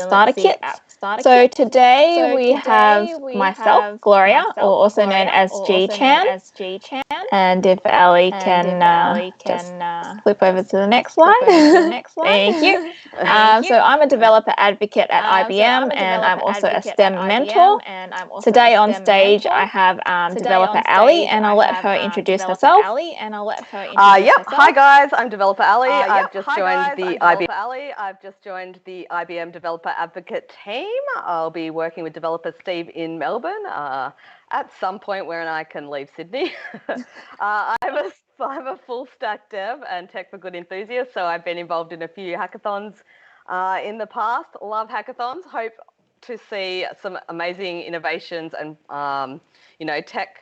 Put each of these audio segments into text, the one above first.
starter kit. So today we have myself, Gloria, or also known as G-Chan. And if Ali can just flip over to the next slide. Thank you. So I'm a developer advocate at IBM, and I'm also a STEM mentor. Today on stage I have developer Ali, and I'll let her introduce herself. Yep. Hi guys, I'm developer Ali. I've just joined the IBM Developer Advocate team. I'll be working with developer Steve in Melbourne at some point when I can leave Sydney. I'm a full stack dev and tech for good enthusiast, so I've been involved in a few hackathons in the past. Love hackathons. Hope to see some amazing innovations and tech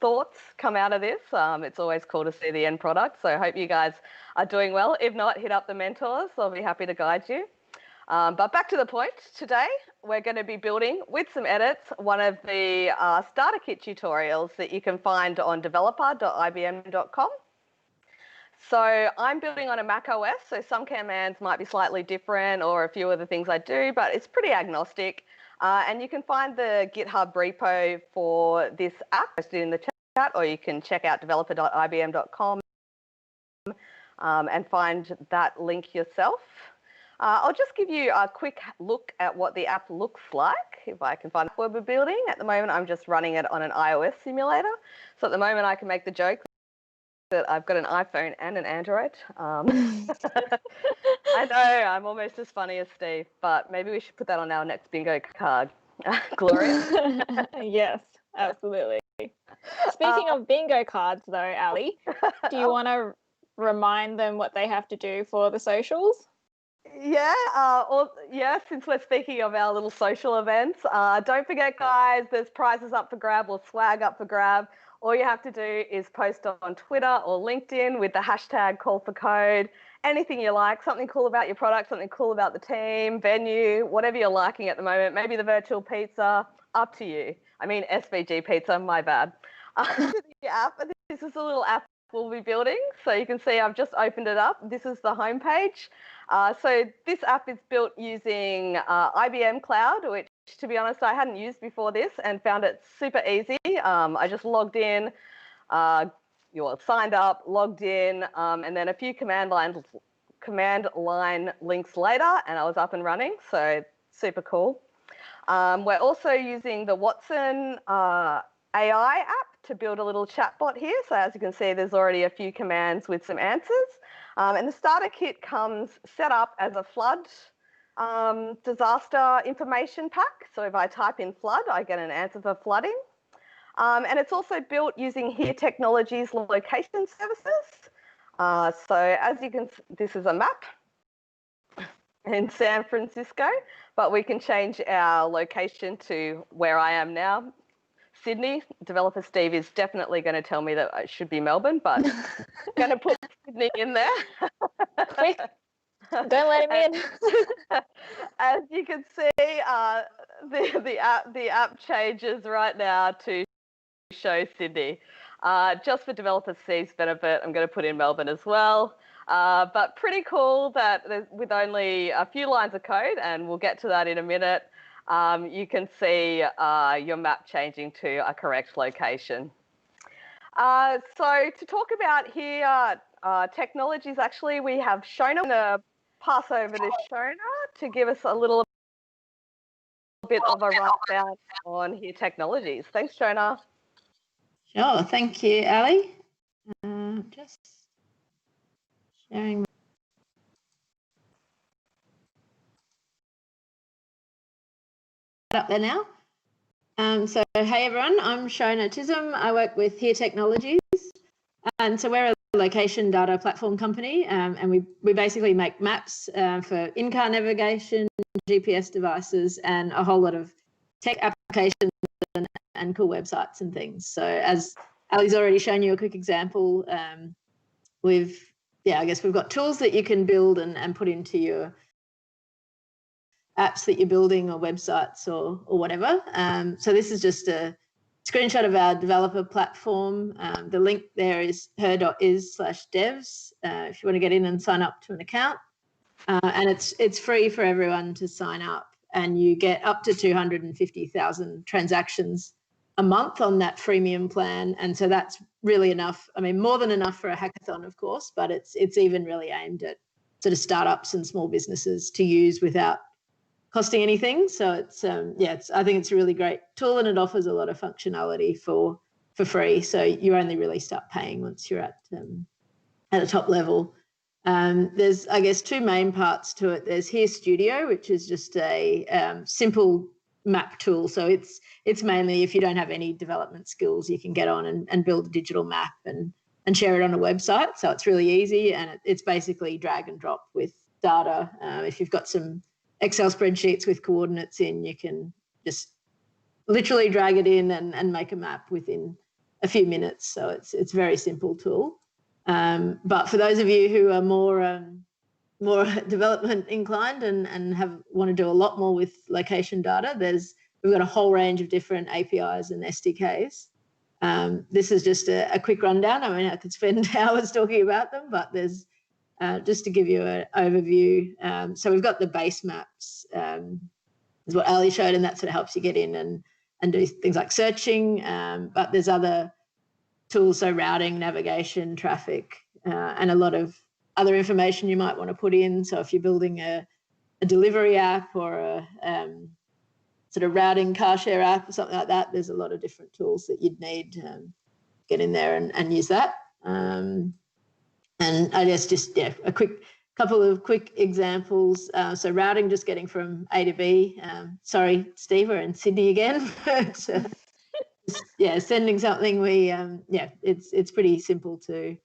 thoughts come out of this. It's always cool to see the end product, so I hope you guys are doing well. If not, hit up the mentors. I'll be happy to guide you. But back to the point, today we're going to be building, with some edits, one of the starter kit tutorials that you can find on developer.ibm.com. So I'm building on a Mac OS, so some commands might be slightly different, or a few of the things I do, but it's pretty agnostic. And you can find the GitHub repo for this app posted in the chat, or you can check out developer.ibm.com and find that link yourself. I'll just give you a quick look at what the app looks like, if I can find what we're building. At the moment, I'm just running it on an iOS simulator. So at the moment, I can make the joke that I've got an iPhone and an Android. I know, I'm almost as funny as Steve, but maybe we should put that on our next bingo card. Gloria? Yes, absolutely. Speaking of bingo cards though, Ali, do you want to remind them what they have to do for the socials? Yeah, since we're speaking of our little social events, don't forget guys, there's prizes up for grab or swag up for grab. All you have to do is post on Twitter or LinkedIn with the hashtag call for code, anything you like, something cool about your product, something cool about the team, venue, whatever you're liking at the moment, maybe the virtual pizza, up to you. I mean, SVG pizza, my bad. The app, this is a little app we'll be building. So you can see I've just opened it up. This is the homepage. So this app is built using IBM Cloud, which to be honest, I hadn't used before this and found it super easy. I just logged in, signed up, logged in, and then a few command line links later, and I was up and running. So super cool. We're also using the Watson AI app to build a little chatbot here. So as you can see, there's already a few commands with some answers. And the starter kit comes set up as a flood disaster information pack. So if I type in flood, I get an answer for flooding. And it's also built using Here Technologies location services. So as you can, this is a map in San Francisco, but we can change our location to where I am now. Sydney. Developer Steve is definitely going to tell me that it should be Melbourne, but I'm going to put Sydney in there. Quick, don't let him in. As you can see, the app changes right now to show Sydney. Just for developer Steve's benefit, I'm going to put in Melbourne as well. But pretty cool that with only a few lines of code, and we'll get to that in a minute, you can see your map changing to a correct location. So to talk about here, technologies, actually, we have Shona. I'm going to pass over to Shona to give us a little bit of a rundown on here technologies. Thanks, Shona. Sure, thank you, Ali. Just sharing. Up there now. So hey everyone, I'm Shona Tism. I work with Here Technologies, and so we're a location data platform company, and we basically make maps for in-car navigation, GPS devices, and a whole lot of tech applications and cool websites and things. So as Ali's already shown you a quick example, I guess we've got tools that you can build and put into your apps that you're building or websites or whatever. So this is just a screenshot of our developer platform. The link there is her.is/devs if you want to get in and sign up to an account. and it's free for everyone to sign up, and you get up to 250,000 transactions a month on that freemium plan. And so that's really enough. I mean, more than enough for a hackathon, of course, but it's even really aimed at sort of startups and small businesses to use without costing anything. So it's I think it's a really great tool, and it offers a lot of functionality for free. So you only really start paying once you're at a top level. There's, I guess, two main parts to it. There's Here Studio, which is just a simple map tool. So it's mainly if you don't have any development skills, you can get on and build a digital map and share it on a website. So it's really easy, and it's basically drag and drop with data. If you've got some Excel spreadsheets with coordinates in, you can just literally drag it in and make a map within a few minutes. So it's a very simple tool. But for those of you who are more development inclined and want to do a lot more with location data, we've got a whole range of different APIs and SDKs. This is just a quick rundown. I mean, I could spend hours talking about them, but there's just to give you an overview. So we've got the base maps, is what Ali showed, and that sort of helps you get in and do things like searching. But there's other tools, so routing, navigation, traffic, and a lot of other information you might want to put in. So if you're building a delivery app or a sort of routing car share app or something like that, there's a lot of different tools that you'd need to get in there and use that. And I guess just a couple of quick examples. So routing, just getting from A to B. Sorry, Steve, we're in Sydney again. Sending something. It's pretty simple to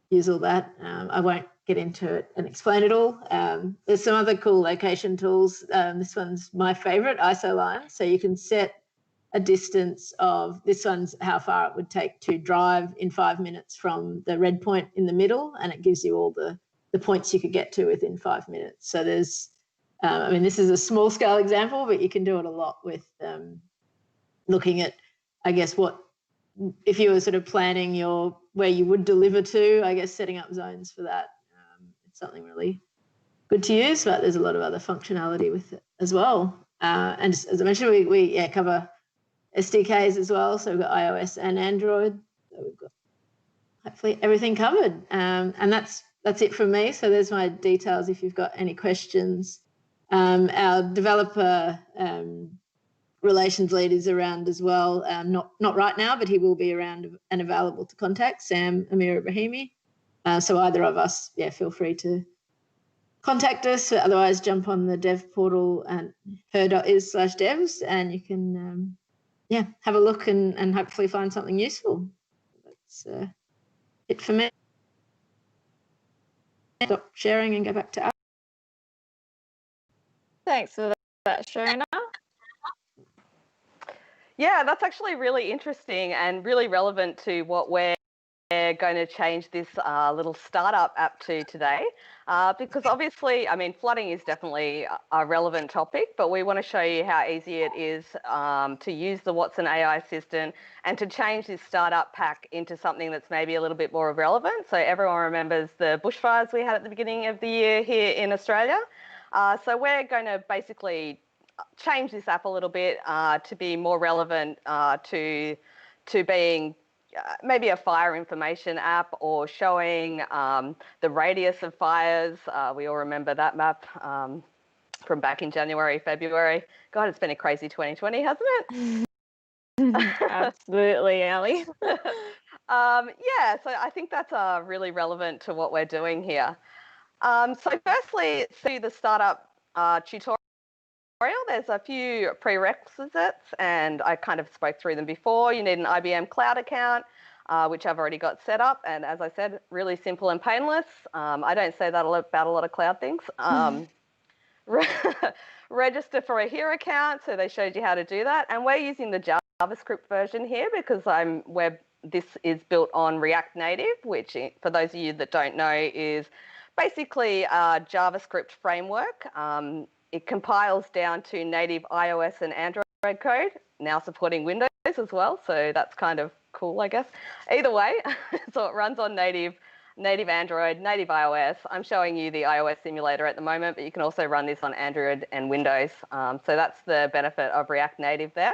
use all that. I won't get into it and explain it all. There's some other cool location tools. This one's my favorite, Isoline. So you can set a distance of, this one's how far it would take to drive in 5 minutes from the red point in the middle, and it gives you all the points you could get to within 5 minutes. So there's, this is a small scale example, but you can do it a lot with looking at, I guess, if you were sort of planning where you would deliver to, I guess setting up zones for that. It's something really good to use, but there's a lot of other functionality with it as well. And as I mentioned, we cover SDKs as well. So we've got iOS and Android. So we've got hopefully everything covered. And that's it from me. So there's my details if you've got any questions. Our developer relations lead is around as well. Not right now, but he will be around and available to contact, Sam Amir Ibrahimi. So either of us, feel free to contact us. Otherwise, jump on the dev portal and her.is/devs, and you can have a look and hopefully find something useful. That's it for me. Stop sharing and go back to Al. Thanks for that, Shona. Yeah, that's actually really interesting and really relevant to what we're going to change this little startup app to today. Because obviously, flooding is definitely a relevant topic, but we want to show you how easy it is to use the Watson AI assistant and to change this startup pack into something that's maybe a little bit more relevant. So everyone remembers the bushfires we had at the beginning of the year here in Australia. So we're going to basically change this app a little bit to be more relevant to being maybe a fire information app, or showing the radius of fires. We all remember that map from back in January, February. God, it's been a crazy 2020, hasn't it? Absolutely, Ali. So I think that's really relevant to what we're doing here. So firstly, see the startup tutorial. There's a few prerequisites, and I kind of spoke through them before. You need an IBM Cloud account, which I've already got set up. And as I said, really simple and painless. I don't say that about a lot of cloud things. Register for a Here account. So they showed you how to do that. And we're using the JavaScript version here because this is built on React Native, which for those of you that don't know is basically a JavaScript framework. It compiles down to native iOS and Android code, now supporting Windows as well. So that's kind of cool, I guess. Either way, so it runs on native native Android, native iOS. I'm showing you the iOS simulator at the moment, but you can also run this on Android and Windows. So that's the benefit of React Native there.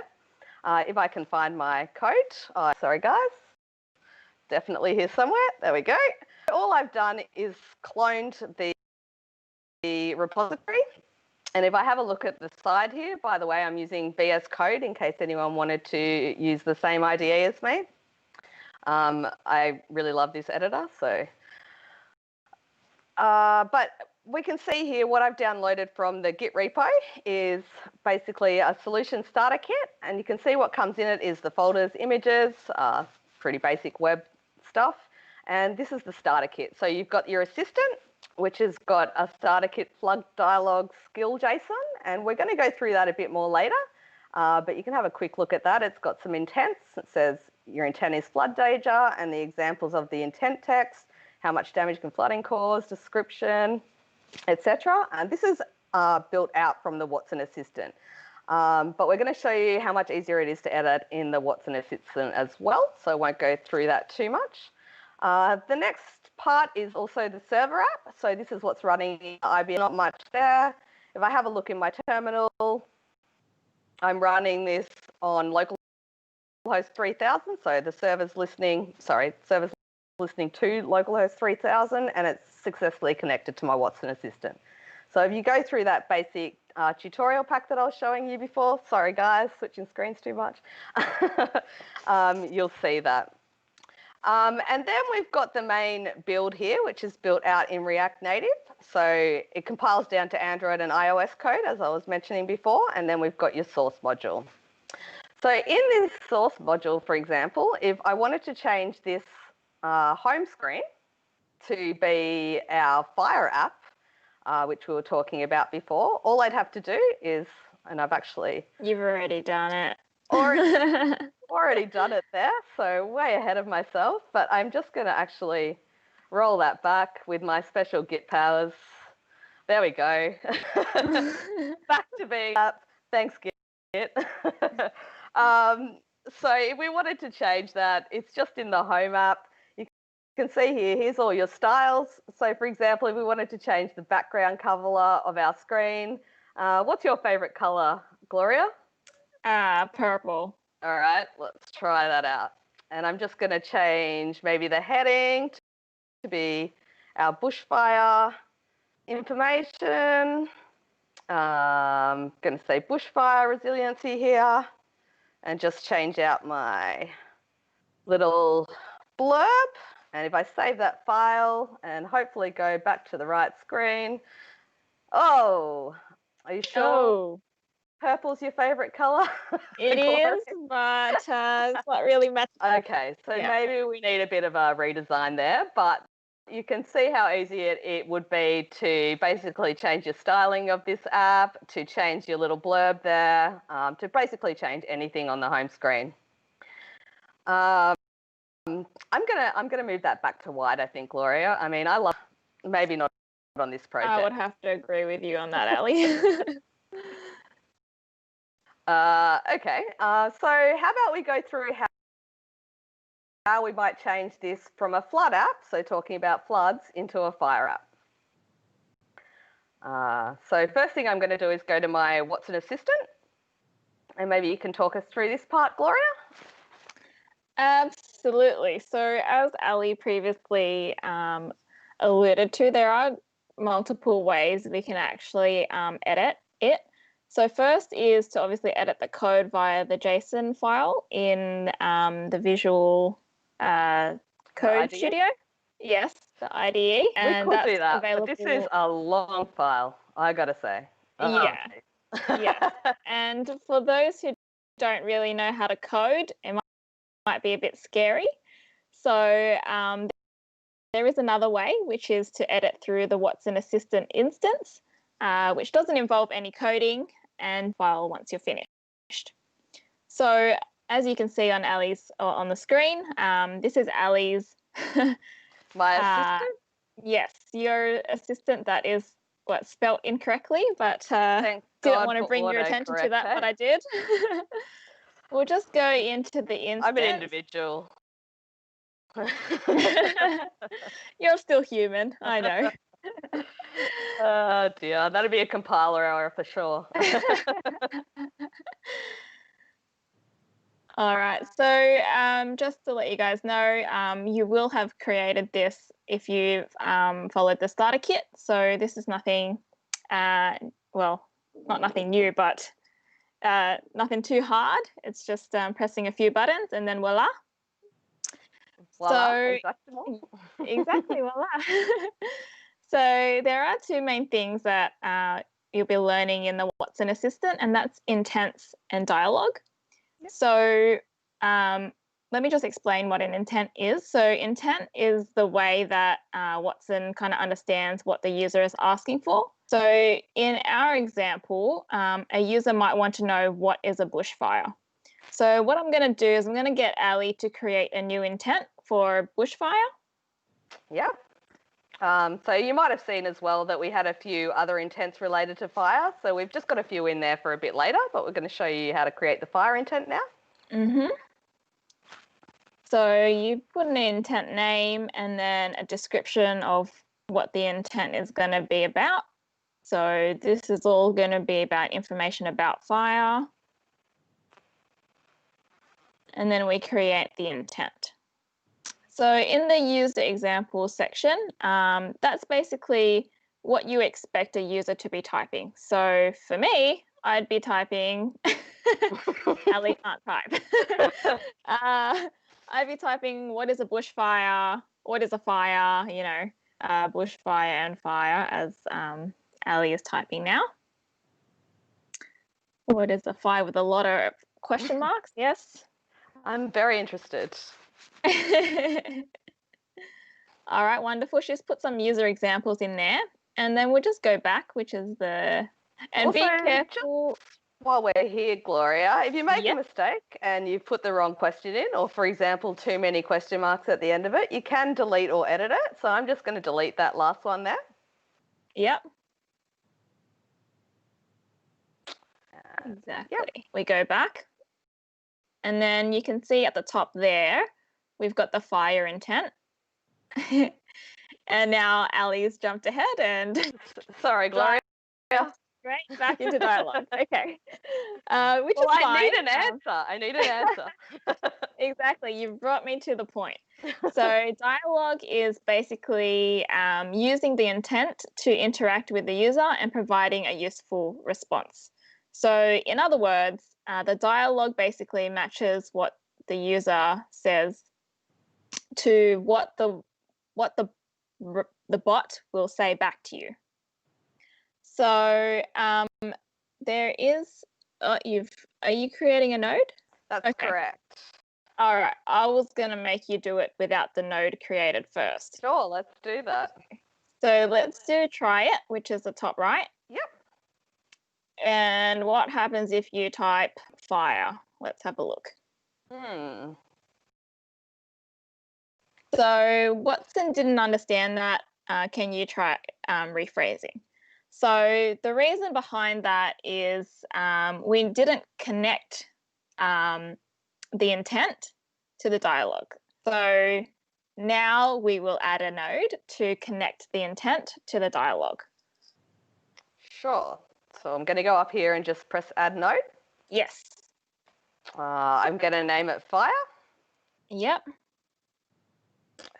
If I can find my code, sorry guys, definitely here somewhere. There we go. All I've done is cloned the repository. And if I have a look at the side here, by the way, I'm using VS Code in case anyone wanted to use the same IDE as me. I really love this editor, so. But we can see here what I've downloaded from the Git repo is basically a solution starter kit. And you can see what comes in it is the folders, images, pretty basic web stuff. And this is the starter kit. So you've got your assistant, which has got a starter kit plug dialog skill JSON. And we're going to go through that a bit more later. But you can have a quick look at that. It's got some intents. It says your intent is flood danger and the examples of the intent text, how much damage can flooding cause, description, etc. And this is built out from the Watson Assistant. But we're going to show you how much easier it is to edit in the Watson Assistant as well. So I won't go through that too much. The next part is also the server app. So this is what's running in IBM, not much there. If I have a look in my terminal, I'm running this on localhost 3000. So the server's listening to localhost 3000 and it's successfully connected to my Watson Assistant. So if you go through that basic tutorial pack that I was showing you before, sorry guys, switching screens too much, you'll see that. And then we've got the main build here, which is built out in React Native. So it compiles down to Android and iOS code, as I was mentioning before, and then we've got your source module. So in this source module, for example, if I wanted to change this home screen to be our Fire app, which we were talking about before, all I'd have to do is, and I've actually... You've already done it. Already done it there, so way ahead of myself, but I'm just going to actually roll that back with my special Git powers. There we go. Back to being up. Thanks, Git. So if we wanted to change that, it's just in the Home app. You can see here, here's all your styles. So for example, if we wanted to change the background color of our screen, what's your favorite color, Gloria? Purple. All right, let's try that out. And I'm just going to change maybe the heading to be our bushfire information. I'm going to say bushfire resiliency here and just change out my little blurb. And if I save that file and hopefully go back to the right screen. Oh, are you sure? Oh. Purple's your favorite color? It is, but it's not really matching. Okay, so maybe we need a bit of a redesign there, but you can see how easy it would be to basically change your styling of this app, to change your little blurb there, to basically change anything on the home screen. I'm gonna move that back to white, I think, Gloria. I mean, I love, maybe not on this project. I would have to agree with you on that, Ali. Okay, so how about we go through how we might change this from a flood app, so talking about floods, into a fire app. So first thing I'm going to do is go to my Watson Assistant, and maybe you can talk us through this part, Gloria? Absolutely. So as Ali previously alluded to, there are multiple ways we can actually edit it. So first is to obviously edit the code via the JSON file in the Visual Code Studio. Yes, the IDE. And we could do that, but this is a long file, I gotta say. Yeah. And for those who don't really know how to code, it might be a bit scary. So there is another way, which is to edit through the Watson Assistant instance, which doesn't involve any coding, and file once you're finished. So as you can see on Ali's on the screen, this is Ali's. My assistant? Yes, your assistant. That is spelt incorrectly, but didn't want to bring your attention to that, but I did. We'll just go into the instance. I'm an individual. You're still human, I know. Oh dear, that'd be a compiler error for sure. All right, so just to let you guys know, you will have created this if you've followed the starter kit. So this is nothing, well, not nothing new, but nothing too hard. It's just pressing a few buttons and then voila. Voila, so exactly, voila. So there are two main things that you'll be learning in the Watson Assistant, and that's intents and dialogue. Yep. So let me just explain what an intent is. So intent is the way that Watson kind of understands what the user is asking for. So in our example, a user might want to know what is a bushfire. So what I'm going to do is I'm going to get Ali to create a new intent for bushfire. Yeah. So you might have seen as well that we had a few other intents related to fire. So we've just got a few in there for a bit later, but we're going to show you how to create the fire intent now. Mm-hmm. So you put an intent name and then a description of what the intent is going to be about. So this is all going to be about information about fire. And then we create the intent. So in the user example section, that's basically what you expect a user to be typing. So for me, I'd be typing, Ali can't type. I'd be typing, what is a bushfire? What is a fire? You know, bushfire and fire, as Ali is typing now. What is a fire with a lot of question marks? Yes. I'm very interested. All right, wonderful. She's put some user examples in there, and then we'll just go back, which is the, and also, be careful. While we're here, Gloria, if you make a mistake and you've put the wrong question in, or for example, too many question marks at the end of it, you can delete or edit it. So I'm just going to delete that last one there. Yep. Exactly. Yep. We go back, and then you can see at the top there, we've got the fire intent. And now Ali's jumped ahead and sorry, Gloria. Straight back into dialogue. Okay. Which is fine. I need an answer. Exactly. You've brought me to the point. So dialogue is basically using the intent to interact with the user and providing a useful response. So in other words, the dialogue basically matches what the user says to what the bot will say back to you. So there is, are you creating a node? That's correct. All right, I was going to make you do it without the node created first. Sure, let's do that. Okay. So let's do try it, which is the top right. Yep. And what happens if you type fire? Let's have a look. So Watson didn't understand that. Can you try rephrasing? So the reason behind that is we didn't connect the intent to the dialogue. So now we will add a node to connect the intent to the dialogue. Sure. So I'm going to go up here and just press add node. Yes. I'm going to name it fire. Yep.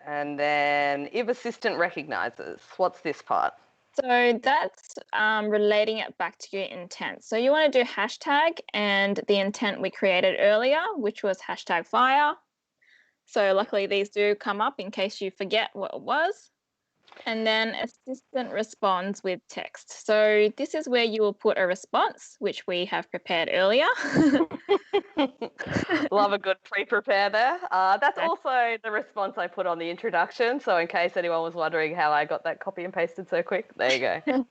And then if assistant recognizes, what's this part? So that's relating it back to your intent. So you want to do hashtag and the intent we created earlier, which was hashtag fire. So luckily these do come up in case you forget what it was. And then assistant responds with text. So this is where you will put a response, which we have prepared earlier. Love a good pre-prepare there. That's also the response I put on the introduction. So in case anyone was wondering how I got that copy and pasted so quick, there you go.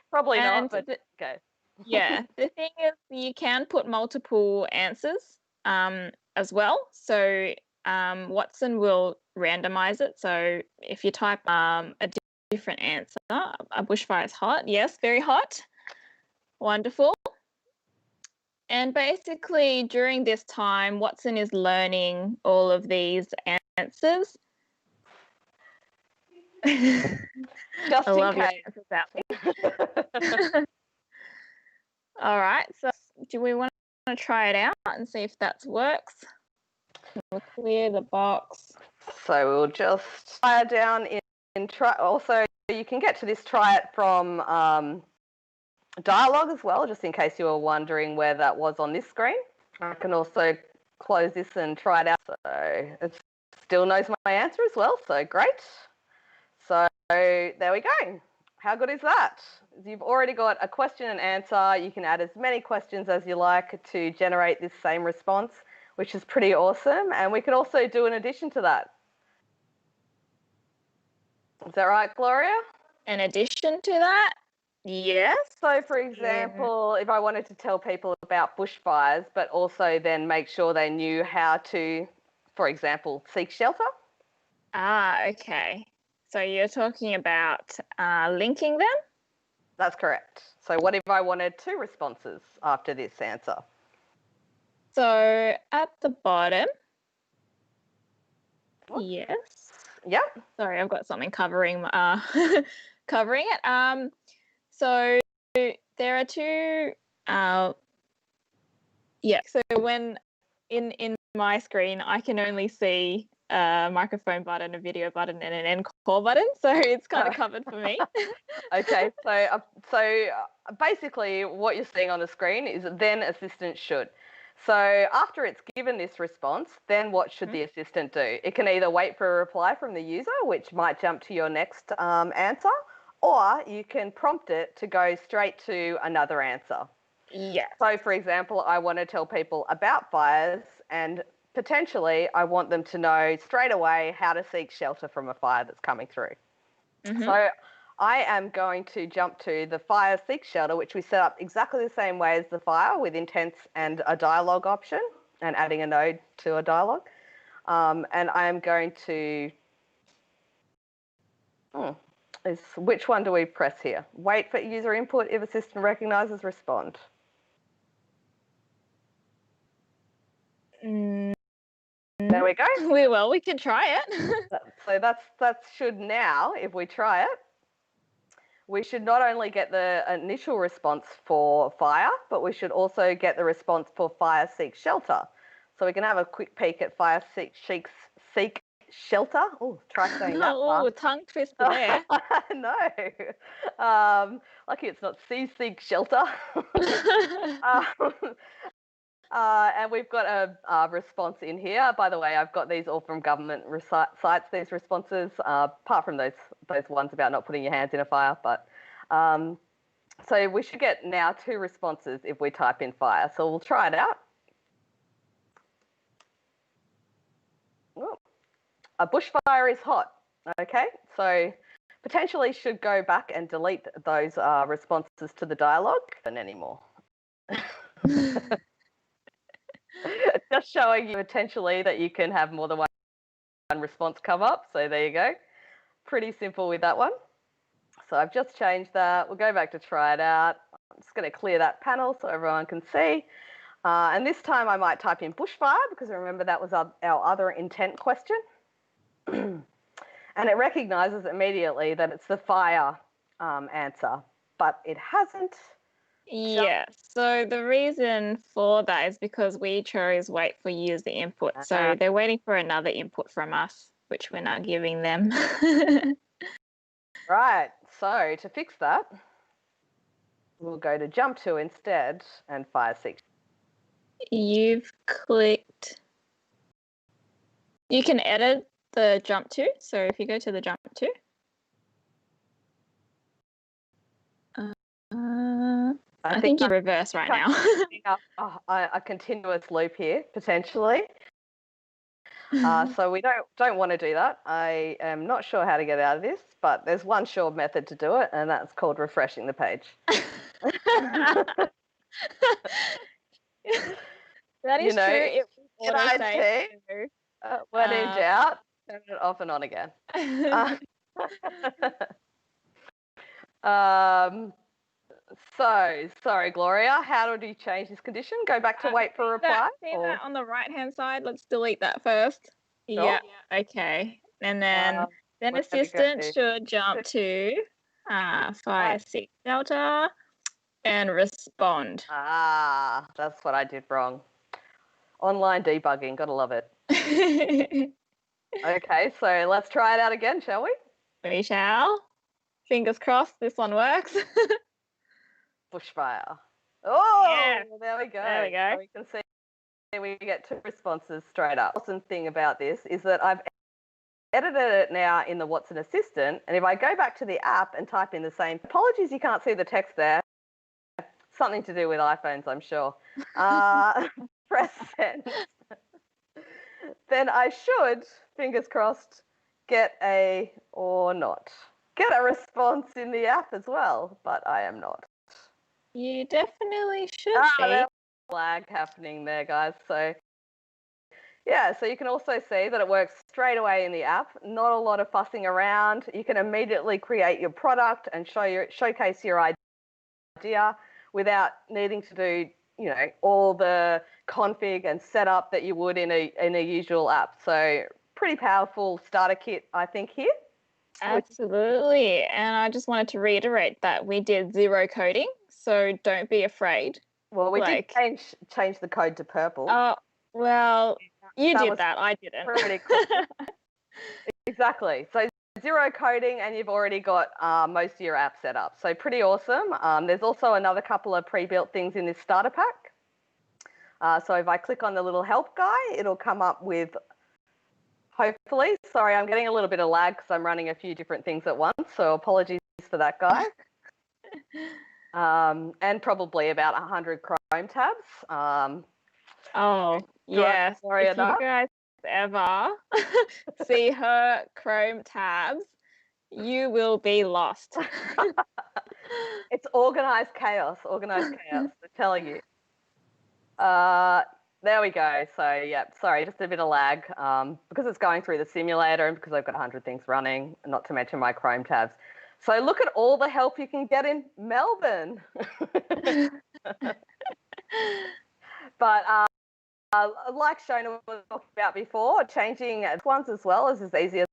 Probably not, but okay. Yeah, the thing is you can put multiple answers as well. So Watson will randomize it. So if you type a different answer, a bushfire is hot. Yes, very hot. Wonderful. And basically during this time, Watson is learning all of these answers. Just I in love your case. answers out there. All right, so do we want to try it out and see if that works? We'll clear the box. So we'll just try it down in try. Also, you can get to this, try it from dialogue as well, just in case you were wondering where that was on this screen. I can also close this and try it out. So it still knows my answer as well, so great. So there we go. How good is that? You've already got a question and answer. You can add as many questions as you like to generate this same response, which is pretty awesome. And we can also do an addition to that. Is that right, Gloria? In addition to that, yes. So, for example, if I wanted to tell people about bushfires, but also then make sure they knew how to, for example, seek shelter. Ah, okay. So you're talking about linking them? That's correct. So what if I wanted 2 responses after this answer? So at the bottom, What? yes. Yep. Sorry, I've got something covering covering it. So there are 2. So when in my screen, I can only see a microphone button, a video button, and an encore button. So it's kind of covered for me. Okay. So basically, what you're seeing on the screen is then assistant should. So after it's given this response, then what should the assistant do? It can either wait for a reply from the user, which might jump to your next answer, or you can prompt it to go straight to another answer. Yeah. So, for example, I want to tell people about fires, and potentially I want them to know straight away how to seek shelter from a fire that's coming through. So I am going to jump to the fire seek shelter, which we set up exactly the same way as the fire, with intents and a dialogue option, and adding a node to a dialogue. And I am going to, which one do we press here? Wait for user input, if assistant recognizes, respond. There we go. We can try it. So that should now, if we try it, we should not only get the initial response for fire, but we should also get the response for fire seek shelter. So we can have a quick peek at fire seek shelter. Oh, try saying that. Oh, tongue twister there. No. Lucky it's not seek shelter. And we've got a response in here. By the way, I've got these all from government sites, these responses, apart from those ones about not putting your hands in a fire. But so we should get now 2 responses if we type in fire. So we'll try it out. Ooh. A bushfire is hot. Okay, so potentially should go back and delete those responses to the dialogue and anymore. Just showing you potentially that you can have more than one response come up. So there you go. Pretty simple with that one. So I've just changed that. We'll go back to try it out. I'm just going to clear that panel so everyone can see. And this time I might type in bushfire, because remember that was our other intent question. And it recognises immediately that it's the fire answer, but it hasn't. Yeah, so the reason for that is because we chose wait for user input. So they're waiting for another input from us, which we're not giving them. Right, so to fix that, we'll go to jump to instead and fire seek. You've clicked. You can edit the jump to. So if you go to the jump to. I think you're reverse right now. A continuous loop here, potentially. So we don't want to do that. I am not sure how to get out of this, but there's one sure method to do it, and that's called refreshing the page. That is true. It when in doubt, turn it off and on again. So, sorry, Gloria, how do you change this condition? Go back to wait for a reply? See that on the right-hand side? Let's delete that first. Yeah, okay. And then assistant should jump to fire 6 delta and respond. Ah, that's what I did wrong. Online debugging, gotta love it. Okay, so let's try it out again, shall we? We shall. Fingers crossed this one works. Bushfire. Oh, yeah. There we go. There we go. So we can see we get 2 responses straight up. The awesome thing about this is that I've edited it now in the What's an Assistant, and if I go back to the app and type in the same, apologies you can't see the text there, something to do with iPhones, I'm sure. Press send. Then I should, fingers crossed, get a response in the app as well, but I am not. You definitely should be. There's a lag happening there, guys. So yeah, so you can also see that it works straight away in the app. Not a lot of fussing around. You can immediately create your product and showcase your idea without needing to do, all the config and setup that you would in a usual app. So pretty powerful starter kit, I think, here. Absolutely. And I just wanted to reiterate that we did 0 coding, so don't be afraid. Well, we did change the code to purple. Oh, well, you did that. I didn't. Pretty cool. Exactly. So 0 coding, and you've already got most of your app set up. So pretty awesome. There's also another couple of pre-built things in this starter pack. So if I click on the little help guy, it'll come up with, hopefully, sorry, I'm getting a little bit of lag because I'm running a few different things at once. So apologies for that, guy. And probably about 100 Chrome tabs. Oh, yes. If you guys ever see her Chrome tabs, you will be lost. It's organized chaos, I'm telling you. There we go. So, yeah, sorry, just a bit of lag because it's going through the simulator and because I've got 100 things running, not to mention my Chrome tabs. So look at all the help you can get in Melbourne. But like Shona was talking about before, changing ones as well is as easy as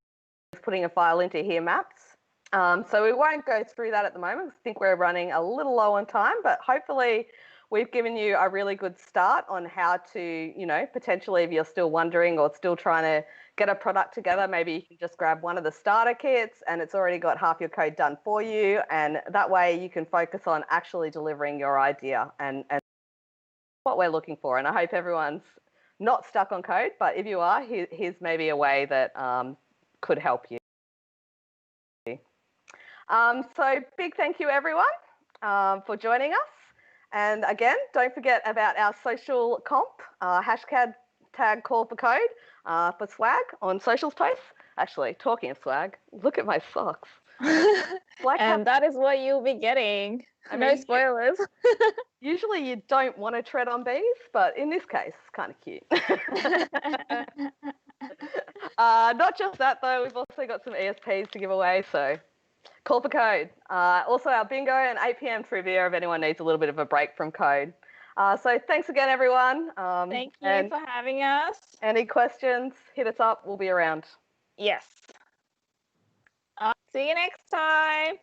putting a file into here maps. So we won't go through that at the moment. I think we're running a little low on time, but hopefully we've given you a really good start on how to, potentially if you're still wondering or still trying to get a product together, maybe you can just grab one of the starter kits and it's already got half your code done for you. And that way you can focus on actually delivering your idea and what we're looking for. And I hope everyone's not stuck on code, but if you are, here's maybe a way that could help you. So big thank you, everyone, for joining us. And again, don't forget about our social comp, hashtag call for code for swag on socials posts. Actually, talking of swag, look at my socks. And that is what you'll be getting. No spoilers. Usually you don't want to tread on bees, but in this case, it's kind of cute. Not just that, though. We've also got some ESPs to give away, so call for code. Also our bingo and 8 p.m. trivia if anyone needs a little bit of a break from code. So thanks again, everyone. Thank you for having us. Any questions, hit us up. We'll be around. Yes. See you next time.